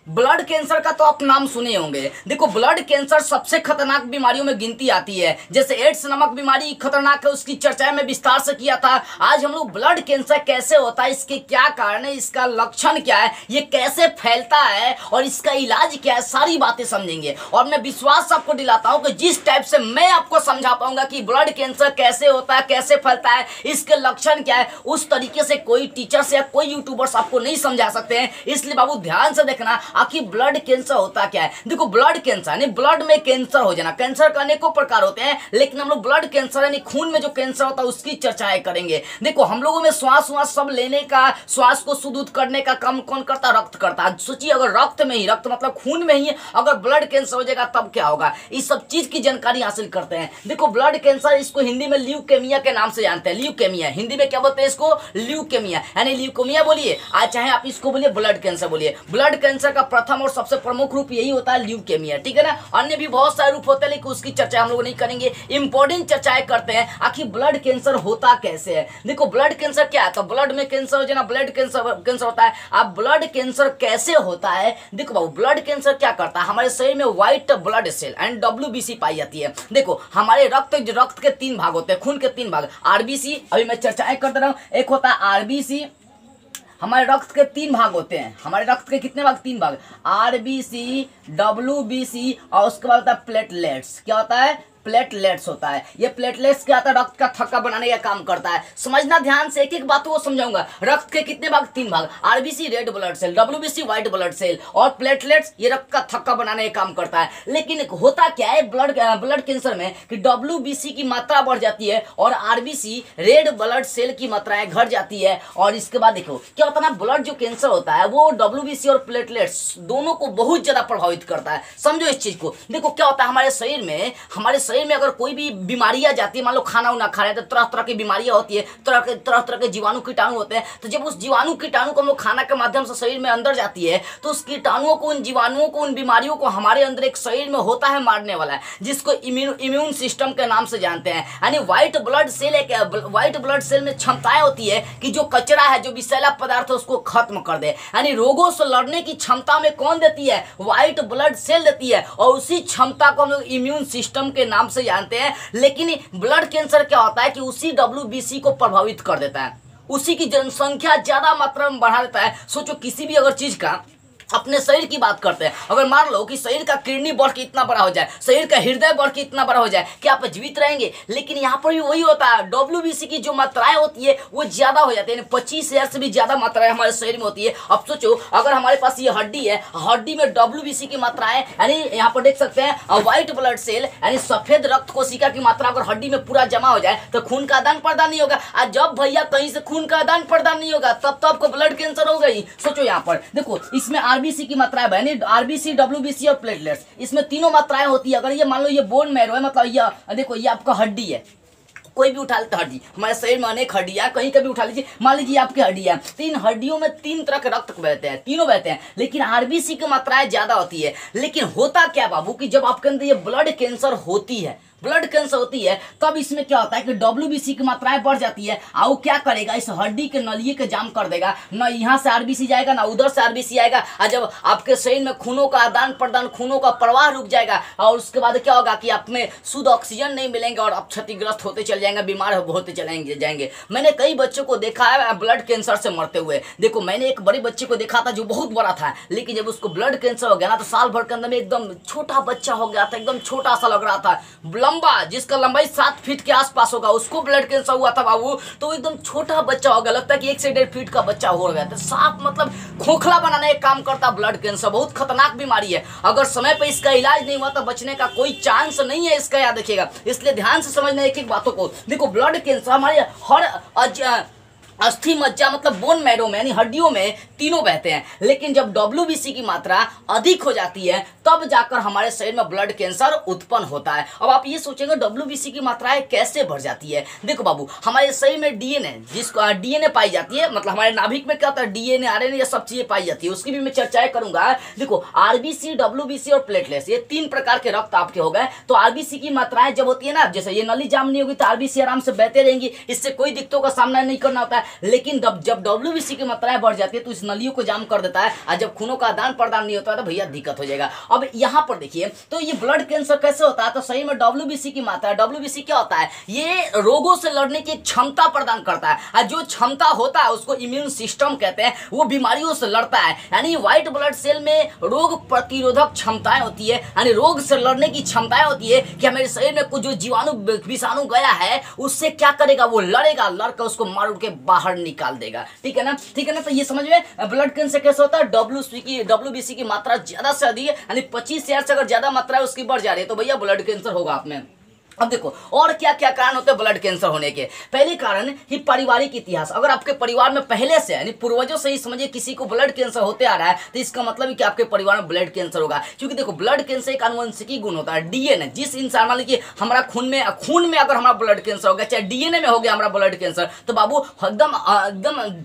Blood cancer का तो आप नाम सुने होंगे। देखो ब्लड कैंसर सबसे खतरनाक बीमारियों में गिनती आती है। जैसे एड्स नामक बीमारी खतरनाक है, उसकी चर्चा में विस्तार से किया था। आज हम लोग ब्लड कैंसर कैसे होता है, इसके क्या कारण है, इसका लक्षण क्या है, ये कैसे फैलता है और इसका इलाज क्या है, सारी बातें समझेंगे। और मैं विश्वास आपको दिलाता हूं कि जिस टाइप से मैं आपको समझा पाऊंगा कि ब्लड कैंसर कैसे होता है, कैसे फैलता है, इसके लक्षण क्या है, उस तरीके से कोई टीचर्स या कोई यूट्यूबर्स आपको नहीं समझा सकते हैं। इसलिए बाबू ध्यान से देखना आखिर ब्लड कैंसर होता क्या है। देखो ब्लड कैंसर यानी ब्लड में कैंसर हो जाना। कैंसर का अनेकों प्रकार होते हैं, लेकिन हम लोग ब्लड कैंसर यानी खून में जो कैंसर होता है उसकी चर्चाएं करेंगे। देखो हम लोगों में श्वास सब लेने का, श्वास को शुद्ध करने का काम कौन करता है? रक्त करता है। सोचिए अगर रक्त में ही, रक्त मतलब खून में ही अगर ब्लड कैंसर हो जाएगा तब क्या होगा, इस सब चीज की जानकारी हासिल करते हैं। देखो ब्लड कैंसर, इसको हिंदी में ल्यूकेमिया के नाम से जानते हैं। ल्यूकेमिया हिंदी में क्या बोलते हैं? इसको ल्यूकेमिया यानी ल्यूकेमिया बोलिए, आज चाहे आप इसको बोलिए ब्लड कैंसर बोलिए। ब्लड कैंसर का प्रथम और सबसे प्रमुख रूप यही होता है ल्यूकेमिया, ठीक है ना। अन्य भी बहुत सारे रूप होते हैं, लेकिन उसकी चर्चा हम लोग नहीं करेंगे। इंपॉर्टेंट चर्चाएं करते हैं आखिर ब्लड कैंसर होता कैसे है। देखो ब्लड कैंसर क्या है, तो ब्लड में कैंसर हो जाना ब्लड कैंसर होता है। अब ब्लड कैंसर कैसे होता है? देखो बाबू ब्लड कैंसर क्या करता है, हमारे शरीर में white blood cell and WBC पाई जाती है। देखो हमारे रक्त के 3 भाग होते हैं, खून के 3 भाग। RBC अभी मैं चर्चाएं करते रहा हूं, एक होता है RBC। हमारे रक्त के 3 भाग होते हैं। हमारे रक्त के कितने भाग? 3 भाग, RBC, WBC और उसके बाद होता है प्लेटलेट्स। क्या होता है? प्लेटलेट्स होता है। ये प्लेटलेट्स क्या होता है? रक्त का थक्का बनाने का काम करता है। समझना ध्यान से, एक एक बातों को समझाऊंगा। रक्त के कितने भाग? 3 भाग। RBC red blood cell, WBC white blood cell और प्लेटलेट्स ये रक्त का थक्का बनाने का काम करता है। लेकिन होता क्या है ब्लड कैंसर में कि WBC की मात्रा बढ़ जाती है और RBC रेड ब्लड सेल की मात्राएं घट जाती है। और इसके बाद देखो क्या होता है ना, ब्लड जो कैंसर होता है वो WBC और प्लेटलेट्स दोनों को बहुत ज्यादा प्रभावित करता है। समझो इस चीज को। देखो क्या होता है हमारे शरीर में अगर कोई भी बीमारी आ जाती है, मान लो खाना उना खा रहे हैं तो तरह तरह की बीमारियां होती है, तरह के जीवाणु कीटाणु होते हैं। तो जब उस जीवाणु कीटाणु को हम लोग खाना के माध्यम से शरीर में अंदर जाती है, तो उस कीटाणुओं को, उन जीवाणुओं को, उन बीमारियों को हमारे अंदर एक शरीर में होता है मारने वाला है, जिसको इम्यून सिस्टम के नाम से जानते हैं। यानी व्हाइट ब्लड सेल में क्षमताएं होती है कि जो कचरा है, जो विषैला पदार्थ है, उसको खत्म कर दे। यानी रोगों से लड़ने की क्षमता में कौन देती है? व्हाइट ब्लड सेल देती है। और उसी क्षमता को हम लोग इम्यून सिस्टम के नाम से जानते हैं। लेकिन ब्लड कैंसर क्या होता है कि उसी WBC को प्रभावित कर देता है, उसी की जनसंख्या ज्यादा मात्रा में बढ़ा देता है। सोचो किसी भी अगर चीज का, अपने शरीर की बात करते हैं, अगर मान लो कि शरीर का किडनी बढ़ के इतना बड़ा हो जाए, शरीर का हृदय बढ़ के इतना बड़ा हो जाए, क्या आप जीवित रहेंगे? लेकिन यहाँ पर भी वही होता है, WBC की जो मात्राएं होती है वो ज्यादा हो जाती है। 25,000 से भी ज्यादा मात्राएं हमारे शरीर में होती है। अब सोचो अगर हमारे पास ये हड्डी है, हड्डी में WBC की मात्राएं, यानी यहाँ पर देख सकते हैं व्हाइट ब्लड सेल यानी सफेद रक्त कोशिका की मात्रा अगर हड्डी में पूरा जमा हो जाए तो खून का आदान प्रदान नहीं होगा। आज जब भैया कहीं से खून का आदान प्रदान नहीं होगा तब तो आपको ब्लड कैंसर हो गई। सोचो यहाँ पर देखो, इसमें RBC की मात्राएं यानी RBC, WBC और प्लेटलेट्स, इसमें तीनों मात्राएं होती है। अगर ये मान लो ये बोन मैरो है, मतलब ये देखो ये आपका हड्डी है, कोई भी उठा लेता हड्डी, हमारे शरीर में अनेक हड्डियां, कहीं का भी उठा लीजिए, मान लीजिए आपकी हड्डियां, 3 हड्डियों में 3 तरह के रक्त बहते हैं, तीनों बहते हैं, लेकिन RBC की मात्राएं ज्यादा होती है। लेकिन होता क्या बाबू कि जब आपके अंदर ये ब्लड कैंसर होती है, तब इसमें क्या होता है कि WBC की मात्राएं बढ़ जाती है। और क्या करेगा, इस हड्डी के नलिए के जाम कर देगा, ना यहाँ से RBC जाएगा ना उधर से RBC आएगा। और जब आपके शरीर में खूनों का आदान प्रदान, खूनों का प्रवाह रुक जाएगा, और उसके बाद क्या होगा कि आप में शुद्ध ऑक्सीजन नहीं मिलेंगे और आप क्षतिग्रस्त होते चले जाएंगे, बीमार होते चले जाएंगे। मैंने कई बच्चों को देखा है ब्लड कैंसर से मरते हुए। देखो मैंने एक बड़े बच्चे को देखा था जो बहुत बड़ा था, लेकिन जब उसको ब्लड कैंसर हो गया ना तो साल भर के अंदर में एकदम छोटा बच्चा हो गया था, एकदम छोटा सा लग रहा था, लंबा, जिसका लंबाई 7 फीट के आसपास होगा, उसको ब्लड कैंसर हुआ था बाबू। तो एकदम छोटा बच्चा होगा, लगता है कि 1 से 1.5 फीट का बच्चा हो गया था। साफ मतलब खोखला बनाने का काम करता ब्लड कैंसर, बहुत खतरनाक बीमारी है। अगर समय पे इसका इलाज नहीं हुआ तो बचने का कोई चांस नहीं है इसका, याद रखिएगा। इसलिए ध्यान से समझना एक एक बातों को। देखो ब्लड कैंसर हमारे हर अस्थि मज्जा मतलब बोन मैरो में यानी हड्डियों में तीनों बहते हैं। लेकिन जब WBC की मात्रा अधिक हो जाती है तब जाकर हमारे शरीर में ब्लड कैंसर उत्पन्न होता है। अब आप ये सोचेंगे WBC की मात्राएं कैसे बढ़ जाती है। देखो बाबू हमारे शरीर में DNA, जिसको DNA पाई जाती है, मतलब हमारे नाभिक में क्या होता है DNA, RNA, ये सब चीजें पाई जाती है, उसकी भी मैं चर्चाएं करूंगा। देखो RBC, WBC और प्लेटलेट्स ये 3 प्रकार के रक्त आपके हो गए। तो RBC की मात्राएं जब होती है ना, जैसे ये नली जाम नहीं होगी तो RBC आराम से बहते रहेंगी, इससे कोई दिक्कतों का सामना नहीं करना होता है। लेकिन जब WBC की मात्राएं बढ़ जाती है तो इस नलियों को जाम कर देता है, और जब खूनों का आदान प्रदान नहीं होता है तो भैया दिक्कत हो जाएगा। अब यहाँ पर देखिए तो ये ब्लड कैंसर कैसे होता है, तो सही में WBC की मात्रा, WBC क्या होता है, ये रोगों से लड़ने की क्षमता प्रदान करता है, और जो क्षमता होता है उसको इम्यून सिस्टम कहते हैं, वो बीमारियों से लड़ता है। यानी व्हाइट ब्लड सेल में रोग प्रतिरोधक क्षमताएं होती है, यानी रोग से लड़ने की क्षमताएं होती है कि हमारे शरीर में कुछ जो जीवाणु विषाणु गया है उससे क्या करेगा, वो लड़ेगा, लड़कर उसको मार के बाहर निकाल देगा। ठीक है ना, ठीक है ना। तो ये समझ में ब्लड कैंसर कैसे होता है, WBC की मात्रा ज्यादा से अधिक है, यानी 25,000 से अगर ज्यादा मात्रा है उसकी बढ़ जा रही है तो भैया ब्लड कैंसर होगा आप में। अब देखो और क्या क्या कारण होते हैं ब्लड कैंसर होने के। पहले कारण ही पारिवारिक इतिहास। अगर आपके परिवार में पहले से यानी पूर्वजों से ही समझिए किसी को ब्लड कैंसर होते आ रहा है तो इसका मतलब है कि आपके परिवार में ब्लड कैंसर होगा। क्योंकि देखो ब्लड कैंसर एक आनुवंशिकी गुण होता है, डीएनए। जिस इंसान, मान लीजिए हमारा खून में अगर हमारा ब्लड कैंसर हो गया, चाहे डीएनए में हो गया हमारा ब्लड कैंसर, तो बाबू एकदम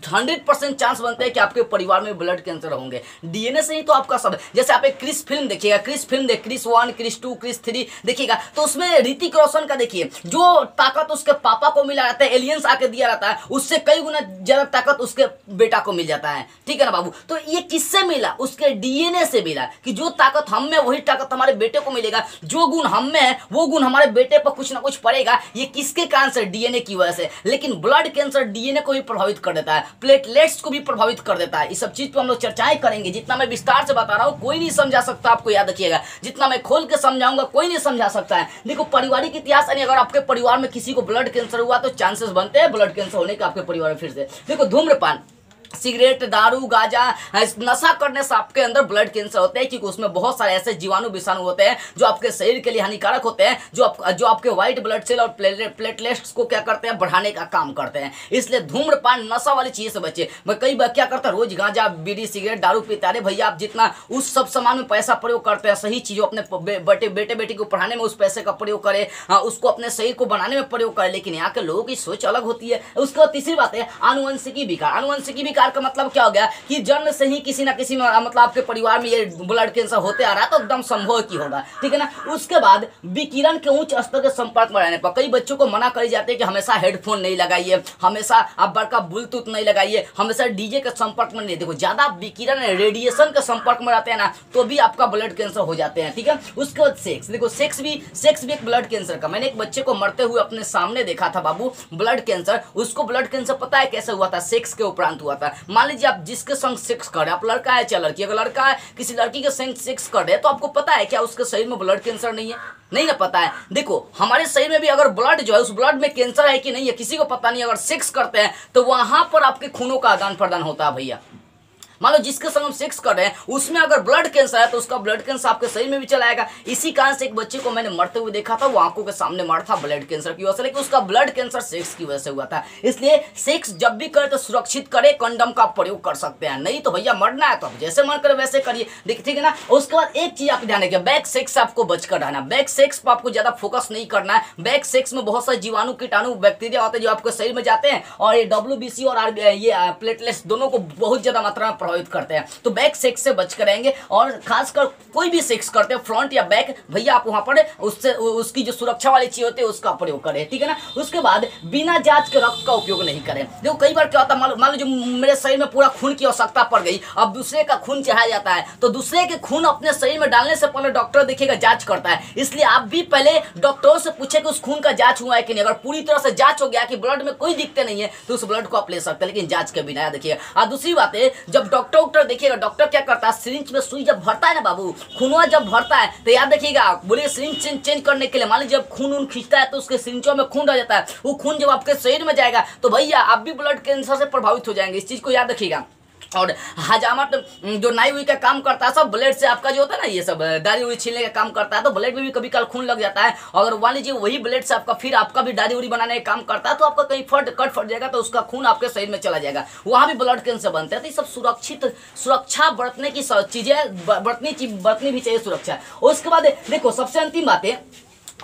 100% चांस बनते हैं कि आपके परिवार में ब्लड कैंसर होंगे। डीएनए से ही तो आपका सब, जैसे आप एक क्रिस फिल्म देखिएगा, क्रिस 1, क्रिस 2, क्रिस 3 देखिएगा तो उसमें ऋतिक रोशन का देखिए जो ताकत उसके पापा को मिला रहता है, एलियंस आके दिया रहता है, उससे कई गुना ज्यादा ताकत उसके बेटा को मिल जाता है। ठीक है ना बाबू। तो ये किससे मिला, उसके डीएनए से मिला कि जो ताकत हम में वही ताकत हमारे बेटे को मिलेगा, जो गुण हम में है वो गुण हमारे बेटे पर कुछ ना कुछ पड़ेगा। ये किसके कारण से, डीएनए की वजह से। लेकिन ब्लड कैंसर डीएनए को भी प्रभावित कर देता है, प्लेटलेट्स को भी प्रभावित कर देता है। इस सब चीज पर हम लोग चर्चाएं करेंगे। जितना मैं विस्तार से बता रहा हूं कोई नहीं समझा सकता, आपको याद रखिएगा। जितना मैं खोल के समझाऊंगा कोई नहीं समझा सकता है। देखो पारिवारिक इतिहास, अगर आपके परिवार में किसी को ब्लड कैंसर हुआ तो चांसेस बनते हैं ब्लड कैंसर होने के आपके परिवार में फिर से। देखो धूम्रपान, सिगरेट, दारू, गांजा, नशा करने से आपके अंदर ब्लड कैंसर होते हैं, क्योंकि उसमें बहुत सारे ऐसे जीवाणु विषाणु होते हैं जो आपके शरीर के लिए हानिकारक होते हैं, जो आपके व्हाइट ब्लड सेल और प्लेटलेट्स को क्या करते हैं, बढ़ाने का काम करते हैं। इसलिए धूम्रपान, नशा वाली चीज से बचे। कई बार क्या करता है, रोज गांजा, बीड़ी, सिगरेट, दारू पीता है। भैया आप जितना उस सब सामान में पैसा प्रयोग करते हैं, सही चीजों अपने बेटे बेटी को पढ़ाने में उस पैसे का प्रयोग करें, उसको अपने शरीर को बनाने में प्रयोग करें। लेकिन यहाँ के लोगों की सोच अलग होती है। उसके बाद तीसरी बात है आनुवंशिकी विकार। आनुवंशिकी विकार का मतलब क्या हो गया कि जन्म से ही किसी ना किसी में मतलब आपके परिवार में ये ब्लड कैंसर होते आ रहा है तो एकदम संभव की होगा। ठीक है ना। उसके बाद विकिरण के उच्च स्तर के संपर्क में रहने पर कई बच्चों को मना करी जाती है कि हमेशा हेडफोन नहीं लगाइए, हमेशा आप बड़का ब्लूटूथ नहीं लगाइए, हमेशा डीजे के संपर्क में नहीं। देखो ज्यादा विकिरण रेडिएशन के संपर्क में रहते हैं ना तो भी आपका ब्लड कैंसर हो जाते हैं। ठीक है। उसके बाद सेक्स, देखो सेक्स भी एक ब्लड कैंसर का। मैंने एक बच्चे को मरते हुए अपने सामने देखा था बाबू, ब्लड कैंसर। उसको ब्लड कैंसर पता है कैसे हुआ था, सेक्स के उपरांत हुआ था। मान लीजिए आप जिसके संग सेक्स कर रहे हैं, आप लड़का है चाहे लड़की, अगर लड़का है किसी लड़की के संग सेक्स कर रहे हैं तो आपको पता है क्या उसके शरीर में ब्लड कैंसर नहीं है, नहीं ना पता है। देखो हमारे शरीर में भी अगर ब्लड जो है उस ब्लड में कैंसर है कि नहीं है किसी को पता नहीं। अगर सेक्स करते हैं तो वहां पर आपके खूनों का आदान प्रदान होता है भैया। मान लो जिसके संग हम सेक्स कर रहे हैं उसमें अगर ब्लड कैंसर है तो उसका ब्लड कैंसर आपके शरीर में भी चला आएगा। इसी कारण से एक बच्चे को मैंने मरते हुए देखा था, वो आंखों के सामने मरा था ब्लड कैंसर की वजह से, लेकिन उसका ब्लड कैंसर सेक्स की वजह से हुआ था। इसलिए सेक्स जब भी करे तो सुरक्षित करे, कंडम का प्रयोग कर सकते हैं, नहीं तो भैया मरना है तो आप जैसे मन करे वैसे करिए। ठीक है ना। उसके बाद एक चीज आप ध्यान रखिए, बैक सेक्स से आपको बचकर रहना। बैक सेक्स पर आपको ज्यादा फोकस नहीं करना है। बैक सेक्स में बहुत सारे जीवाणु, कीटाणु, बैक्टीरिया होते हैं जो आपके शरीर में जाते हैं और ये WBC और ये प्लेटलेट्स दोनों को बहुत ज्यादा मात्रा में प्रभावित करते हैं। तो बैक सेक्स से बच कर रहेंगे। और खासकर कोई भी सेक्स करते हैं फ्रंट या बैक, भैया आप वहां पर उससे उसकी जो सुरक्षा वाली चीज होती है उसका प्रयोग करें। ठीक है ना। उसके बाद बिना जांच के रक्त का उपयोग नहीं करें। देखो कई बार क्या होता है, मान लो जो मेरे शरीर में पूरा खून की आवश्यकता पड़ गई, अब दूसरे का खून चढ़ाया जाता है तो दूसरे के खून अपने शरीर में डालने से पहले डॉक्टर देखिएगा जांच करता है। इसलिए आप भी पहले डॉक्टरों से पूछे कि उस खून का जांच हुआ है कि नहीं। अगर पूरी तरह से जांच हो गया कि ब्लड में कोई दिक्कत नहीं है तो उस ब्लड को आप ले सकते हैं, लेकिन जांच के बिना देखिए। और दूसरी बात है, जब डॉक्टर देखिएगा, डॉक्टर क्या करता है, सिरिंज में सुई जब भरता है ना बाबू, खूनवा जब भरता है तो याद रखिएगा, बोलिए सिरिंज चेंज करने के लिए, मान लीजिए जब खून खींचता है तो उसके सिरिंजों में खून रह जाता है, वो खून जब आपके शरीर में जाएगा तो भैया आप भी ब्लड कैंसर से प्रभावित हो जाएंगे। इस चीज को याद रखिएगा। और हजामत जो नाई हुई का काम करता है, सब ब्लड से आपका जो होता है ना, ये सब दाढ़ी उड़ी छीलने का काम करता है, तो ब्लड में भी कभी कल खून लग जाता है। अगर मान लीजिए वही ब्लड से आपका भी दाढ़ी उड़ी बनाने का काम करता है तो आपका कहीं कट फट जाएगा तो उसका खून आपके शरीर में चला जाएगा, वहां भी ब्लड कैंसर बनता है। तो ये सब सुरक्षा बरतने की चीजें बरतनी भी चाहिए सुरक्षा। उसके बाद देखो सबसे अंतिम बात है,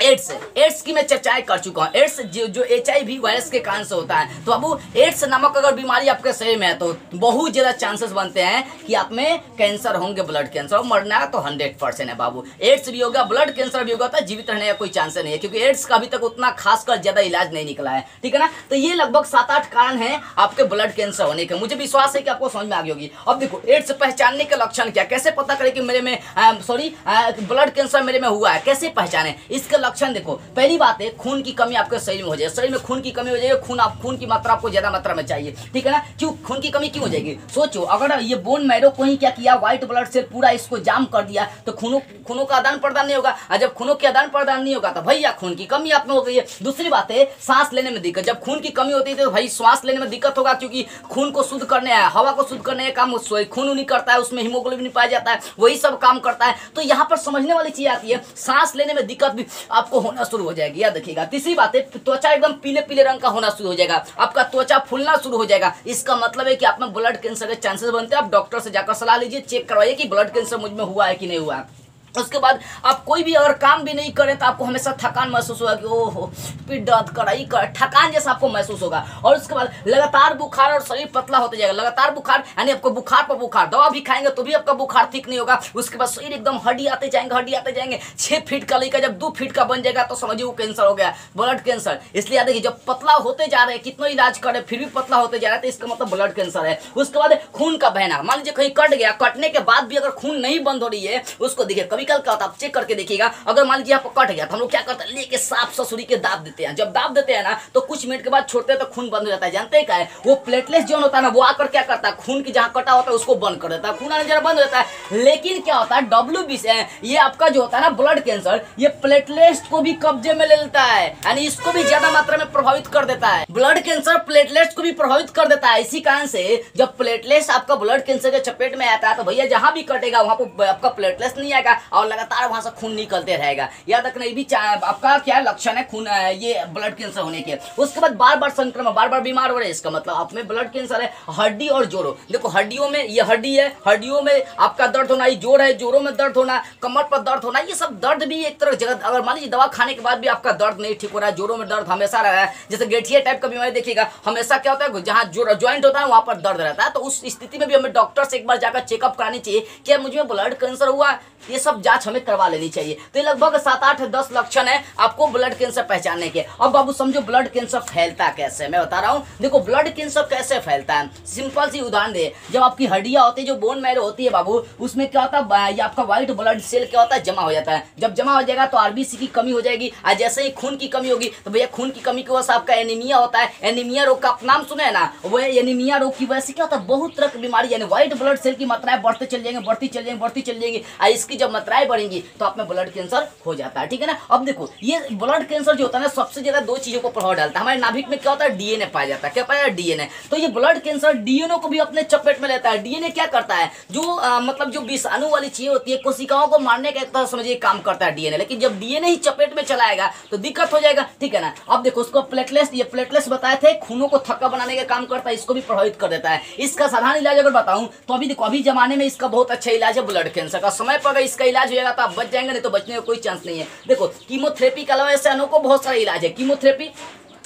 एड्स की मैं चर्चाएं कर चुका हूँ। एड्स जो HIV वायरस के कारण से होता है। तो अब एड्स नामक अगर बीमारी आपके शरीर में है तो बहुत ज़्यादा चांसेस बनते हैं कि आप में कैंसर होंगे, ब्लड कैंसर। और मरना तो 100% है बाबू। एड्स भी होगा, ब्लड कैंसर भी होगा, तो जीवित रहने का कोई चांस नहीं है, क्योंकि एड्स का अभी तक उतना खासकर ज़्यादा इलाज नहीं निकला है, ठीक है ना। तो ये लगभग 7-8 कारण हैं आपके ब्लड कैंसर होने के। मुझे विश्वास है कि आपको समझ में आ गई होगी। अब देखो एड्स पहचानने के लक्षण क्या, कैसे पता करें कि मेरे में ब्लड कैंसर मेरे में हुआ है, कैसे पहचाने इसके लक्षण। देखो पहली बात है, खून की कमी आपके शरीर में हो जाए। शरीर में खून की कमी हो जाएगी, खून की मात्रा आपको ज्यादा मात्रा में चाहिए, ठीक है ना। क्यों खून की कमी क्यों हो जाएगी? सोचो, अगर ये बोन मैरो को ही क्या किया, व्हाइट ब्लड सेल पूरा इसको जाम कर दिया, तो खूनों का आदान प्रदान नहीं होगा। और जब खूनों के आदान प्रदान नहीं होगा तो भैया खून की कमी आप में हो गई है। दूसरी बात है, सांस लेने में दिक्कत। जब खून की कमी होती है तो भाई सांस लेने में दिक्कत होगा, क्योंकि खून को शुद्ध करने, हवा को शुद्ध करने का काम खून नहीं करता है, उसमें हीमोग्लोबिन पाया जाता है, वही सब काम करता है। तो यहाँ पर समझने वाली चीज आती है, सांस लेने में दिक्कत भी आपको होना शुरू हो जाएगी, याद रखिएगा। तीसरी बात है, त्वचा एकदम पीले पीले रंग का होना शुरू हो जाएगा, आपका त्वचा फूलना शुरू हो जाएगा। इसका मतलब है कि आप में ब्लड कैंसर के चांसेस बनते हैं। आप डॉक्टर से जाकर सलाह लीजिए, चेक करवाइए कि ब्लड कैंसर मुझ में हुआ है कि नहीं हुआ है। उसके बाद आप कोई भी अगर काम भी नहीं करें तो आपको हमेशा थकान महसूस होगा कि ओहो पीठ दर्द कर थकान जैसा आपको महसूस होगा। और उसके बाद लगातार बुखार और शरीर पतला होते जाएगा। लगातार बुखार यानी आपको बुखार पर बुखार, दवा भी खाएंगे तो भी आपका बुखार ठीक नहीं होगा। उसके बाद शरीर एकदम हड्डी आते जाएंगे। 6 फीट का लड़का जब 2 फीट का बन जाएगा तो समझिए वो कैंसर हो गया, ब्लड कैंसर। इसलिए याद देखिए, जब पतला होते जा रहे हैं, कितना इलाज करें फिर भी पतला होते जा रहे हैं, तो इसका मतलब ब्लड कैंसर है। उसके बाद खून का बहना, मान लीजिए कहीं कट गया, कटने के बाद भी अगर खून नहीं बंद हो रही है, उसको देखिए कभी कल क्या होता है, आप चेक करके देखिएगा। अगर मान लीजिए आपको कट गया तो हम लोग क्या करते हैं, लेके साफ ससुरी के दाब देते हैं। जब दाब देते हैं ना तो कुछ मिनट के बाद छोड़ते हैं तो खून बंद हो जाता है। जानते हैं क्या है, वो प्लेटलेट्स जो होता है ना, वो आकर क्या करता है, खून की जहां कटा होता है उसको बंद कर देता है, खून आना जरा बंद हो जाता है। लेकिन क्या होता है, WBC ये आपका जो होता है ना ब्लड कैंसर, ये प्लेटलेट्स को भी कब्जे में ले लेता है, यानी इसको भी ज्यादा मात्रा में प्रभावित कर देता है। ब्लड कैंसर प्लेटलेट्स को भी प्रभावित कर देता है। इसी कारण से जब प्लेटलेट्स आपका ब्लड कैंसर के चपेट में आता है तो भैया जहां भी कटेगा वहां पर आपका प्लेटलेट्स नहीं आएगा और लगातार वहां से खून निकलते रहेगा। याद रखना, ये भी आपका क्या लक्षण है खून ये ब्लड कैंसर होने के। उसके बाद बार बार संक्रमण, बार बार बीमार हो रहे हैं, इसका मतलब आप में ब्लड कैंसर है। हड्डी और जोड़ों, देखो हड्डियों में, ये हड्डी है, हड्डियों में आपका दर्द होना, ये जोड़ है, जोड़ों में दर्द होना, कमर पर दर्द होना, ये सब दर्द भी एक तरह जगह। अगर मान लीजिए दवा खाने के बाद भी आपका दर्द नहीं ठीक हो रहा है, जोड़ों में दर्द हमेशा रहा है, जैसे गठिया टाइप का बीमारी देखिएगा, हमेशा क्या होता है जहाँ ज्वाइंट होता है वहां पर दर्द रहता है। तो उस स्थिति में भी हमें डॉक्टर से एक बार जाकर चेकअप करानी चाहिए, क्या मुझे ब्लड कैंसर हुआ, ये सब जांच हमें करवा लेनी चाहिए। तो ये लगभग 7-8-10 लक्षण है आपको ब्लड कैंसर पहचानने के। अब बाबू समझो ब्लड कैंसर फैलता कैसे, मैं बता रहा हूँ। देखो ब्लड कैंसर कैसे फैलता है, सिंपल सी उदाहरण दे। जब आपकी हड्डियां होती है, जो बोन मैरो होती है बाबू, उसमें क्या होता है, ये आपका व्हाइट ब्लड सेल क्या होता है, जमा हो जाता है। जब जमा हो जाएगा तो RBC की कमी हो जाएगी, और जैसे ही खून की कमी होगी तो भैया खून की कमी की वजह से आपका एनीमिया होता है। एनीमिया रोग का आप नाम सुने है ना, वो एनीमिया रोग की वजह से क्या होता है, बहुत तरह की बीमारी, यानी व्हाइट ब्लड सेल की मात्राएं बढ़ते चल जाएंगे। इसकी जब मात्राएं बढ़ेंगी तो आप में ब्लड कैंसर हो जाता है, ठीक है ना। अब देखो ये ब्लड कैंसर जो होता है ना, सबसे ज्यादा 2 चीजों को प्रभाव डालता है। हमारे नाभिक में क्या होता है, DNA पाया जाता है। क्या पाया जाता है, DNA। तो ये ब्लड कैंसर DNA को भी अपने चपेट में लेता है। DNA क्या करता है, जो मतलब जो विषाणु वाली चीजें होती है, कोशिकाओं को मारने का एक तरह समझिए काम करता है DNA। लेकिन जब DNA ही चपेट में चलाएगा तो दिक्कत हो जाएगा, ठीक है ना। अब देखो उसको प्लेटलेट्स, ये प्लेटलेट्स बताए थे, खूनों को थक्का बनाने का काम करता है, इसको भी प्रभावित कर देता है। इसका साधारण इलाज अगर बताऊं तो अभी देखो, अभी जमाने में इसका बहुत अच्छा इलाज है ब्लड कैंसर का। समय पर अगर इसका इलाज हो जाएगा तो आप बच जाएंगे, नहीं तो बचने का कोई चांस नहीं है। देखो कीमोथेरेपी के अलावा ऐसे अनोखा बहुत सारा इलाज है। कीमोथेरेपी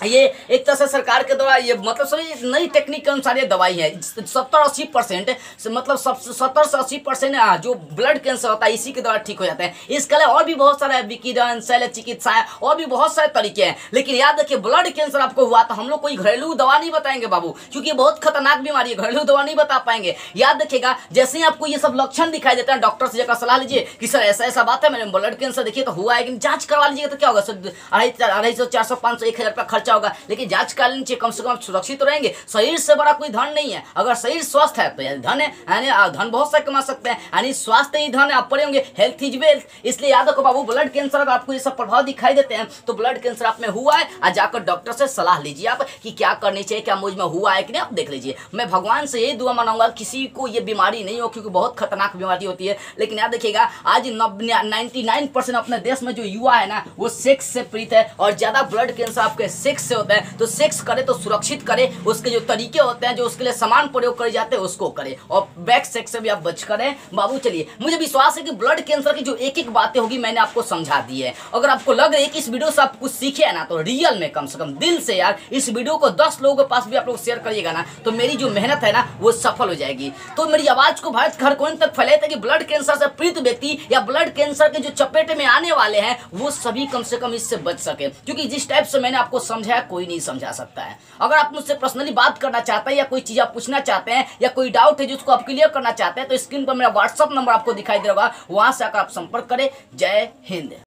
ये एक तरह से सरकार के द्वारा, ये मतलब सभी नई टेक्निक के अनुसार ये दवाई है। 70-80% मतलब 70 से 80% जो ब्लड कैंसर होता है इसी के द्वारा ठीक हो जाता है। इसके अलावा और भी बहुत सारा है, विकिरण, शल्य चिकित्सा है, और भी बहुत सारे तरीके हैं। लेकिन याद रखिए, ब्लड कैंसर आपको हुआ तो हम लोग कोई घरेलू दवा नहीं बताएंगे बाबू, क्योंकि ये बहुत खतरनाक बीमारी है, घरेलू दवा नहीं बता पाएंगे। याद रखिएगा, जैसे ही आपको ये सब लक्षण दिखाई देता है, डॉक्टर से जाकर सलाह लीजिए कि सर ऐसा बात है, मैंने ब्लड कैंसर देखिए तो हुआ है, जांच करवा लीजिएगा तो क्या होगा सर, 250, 400, 500, 1000 रुपया खर्चा होगा, लेकिन जांच कर लेनी चाहिए, कम से कम सुरक्षित तो रहेंगे। शरीर से बड़ा कोई धन नहीं है। अगर शरीर स्वस्थ है तो धन है, यानी धन बहुत सारे कमा सकते हैं, यानी स्वास्थ्य ही धन है। आप पढ़े होंगे हेल्थ इज वेल्थ। इसलिए याद रखो बाबू, ब्लड कैंसर अगर आपको ये सब प्रभाव दिखाई देते हैं तो ब्लड कैंसर आप में हुआ है, और जाकर डॉक्टर से सलाह लीजिए आप कि क्या करनी चाहिए, क्या मुझ में हुआ है कि नहीं, आप देख लीजिए। मैं भगवान से यही दुआ मनाऊंगा किसी को ये बीमारी नहीं हो, क्योंकि बहुत खतरनाक बीमारी होती है। लेकिन याद रखिएगा, आज 99% अपने देश में जो युवा है ना, वो सेक्स से पीड़ित है, और ज्यादा ब्लड कैंसर आपके सेक्स सेक्स से होता है, तो सेक्स करे तो सुरक्षित करे, उसके जो तरीके होते हैं, जो उसके लिए सामान प्रयोग करे जाते हैं उसको करे, और बैक सेक्स से भी आप बच करें बाबू। चलिए, मुझे विश्वास है कि ब्लड कैंसर की जो एक एक बातें होगी मैंने आपको समझा दी है। अगर आपको लग रहा है कि इस वीडियो से आप कुछ सीखे ना, तो रियल में कम से कम दिल से यार इस वीडियो को 10 लोगों के पास भी आप लोग शेयर करिएगा ना, तो मेरी जो मेहनत है ना वो सफल हो जाएगी। तो मेरी आवाज को भारत के हर कोने तक फैलाए ताकि ब्लड कैंसर से पीड़ित व्यक्ति या ब्लड कैंसर के जो चपेटे में आने वाले हैं वो सभी कम से कम इससे बच सके, क्योंकि जिस टाइप से मैंने आपको समझाया कोई नहीं समझा सकता है। अगर आप मुझसे पर्सनली बात करना चाहते हैं या कोई चीज आप पूछना चाहते हैं या कोई डाउट है जिसको आप क्लियर करना चाहते हैं, तो स्क्रीन पर मेरा व्हाट्सअप नंबर आपको दिखाई दे रहा होगा, वहां से आकर आप संपर्क करें। जय हिंद।